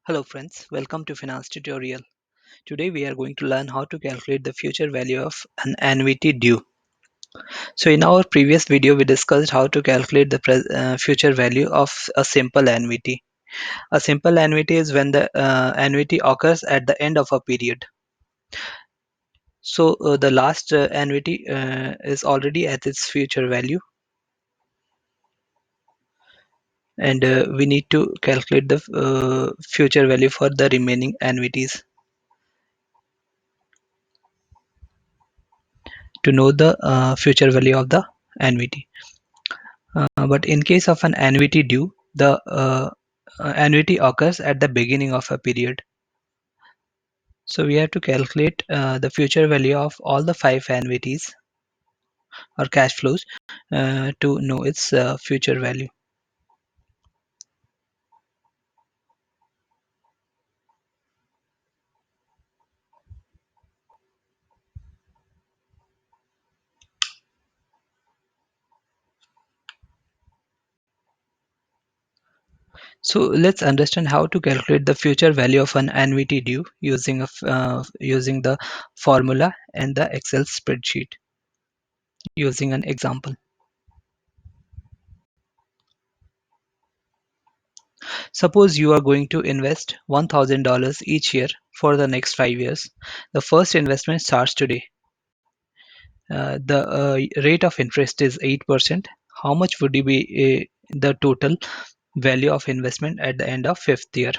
Hello friends, welcome to Finance Tutorial. Today we are going to learn how to calculate the future value of an annuity due. So in our previous video we discussed how to calculate the future value of a simple annuity. A simple annuity is when the annuity occurs at the end of a period. So the last annuity is already at its future value, and we need to calculate the future value for the remaining annuities to know the future value of the annuity. But in case of an annuity due, the annuity occurs at the beginning of a period. So we have to calculate the future value of all the five annuities or cash flows to know its future value. So let's understand how to calculate the future value of an annuity due using using the formula and the Excel spreadsheet using an example. Suppose you are going to invest $1,000 each year for the next 5 years. The first investment starts today. The rate of interest is 8%. How much would be the total value of investment at the end of fifth year?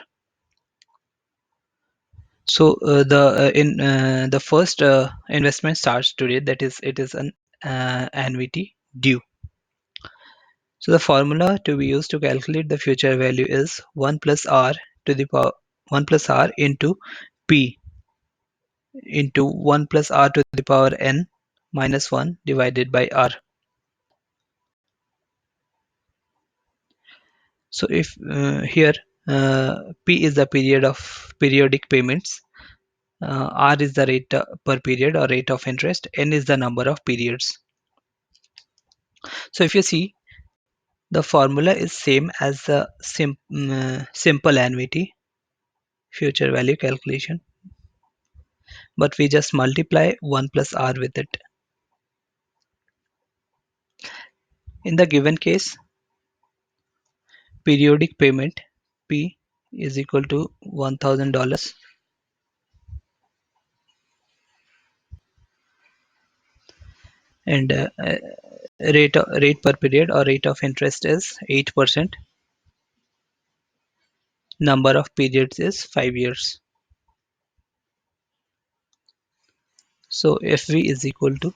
So the first investment starts today. That is, it is an annuity due. So the formula to be used to calculate the future value is 1 plus r to the power 1 plus r into p into 1 plus r to the power n minus 1 divided by r. So if here P is the period of periodic payments, R is the rate per period or rate of interest, N is the number of periods. So if you see, the formula is same as the simple annuity future value calculation, but we just multiply 1 plus R with it. In the given case, periodic payment P is equal to $1,000 and rate per period or rate of interest is 8%. Number of periods is 5 years. So FV is equal to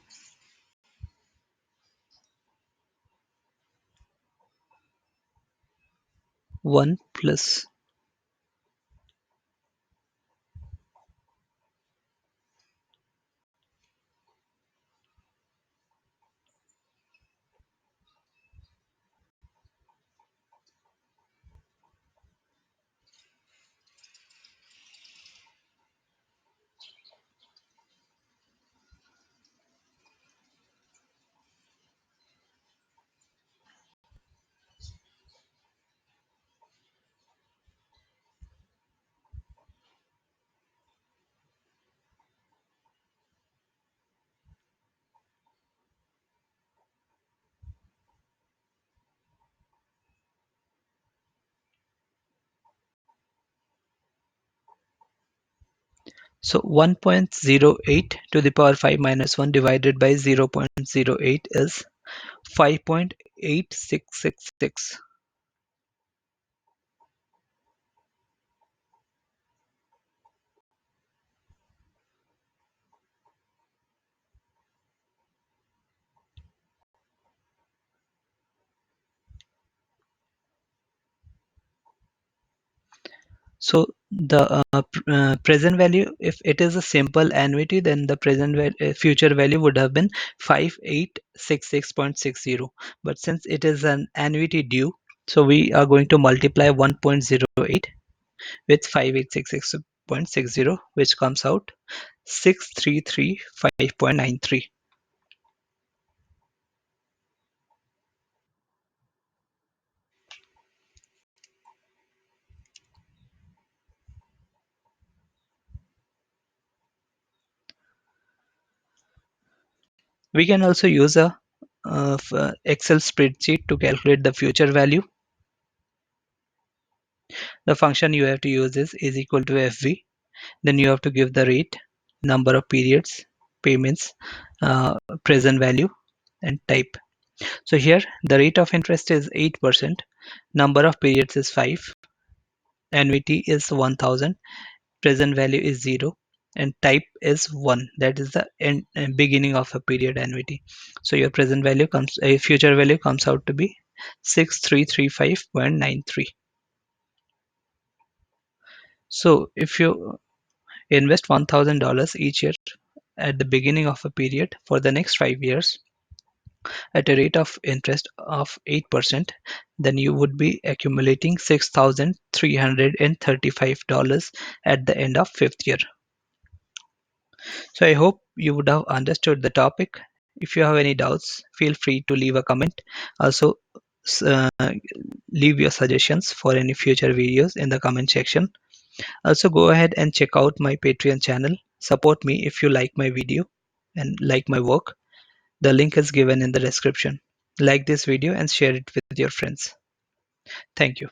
1 plus so 1.08 to the power 5 minus 1 divided by 0.08 is 5.8666. So the present value, if it is a simple annuity, then the future value would have been 5866.60. But since it is an annuity due, so we are going to multiply 1.08 with 5866.60, which comes out 6335.93. We can also use a Excel spreadsheet to calculate the future value. The function you have to use is equal to FV. Then you have to give the rate, number of periods, payments, uh, present value, and type. So here the rate of interest is 8%, number of periods is 5, annuity is 1000, present value is 0, and type is 1. That is the beginning of a period annuity. So your present value comes, future value comes out to be 6335.93. So if you invest $1000 each year at the beginning of a period for the next 5 years at a rate of interest of 8%, then you would be accumulating $6,335 at the end of fifth year. So I hope you would have understood the topic. If you have any doubts, feel free to leave a comment. Also, uh, leave your suggestions for any future videos in the comment section. Also, go ahead and check out my Patreon channel. Support me if you like my video and like my work. The link is given in the description. Like this video and share it with your friends. Thank you.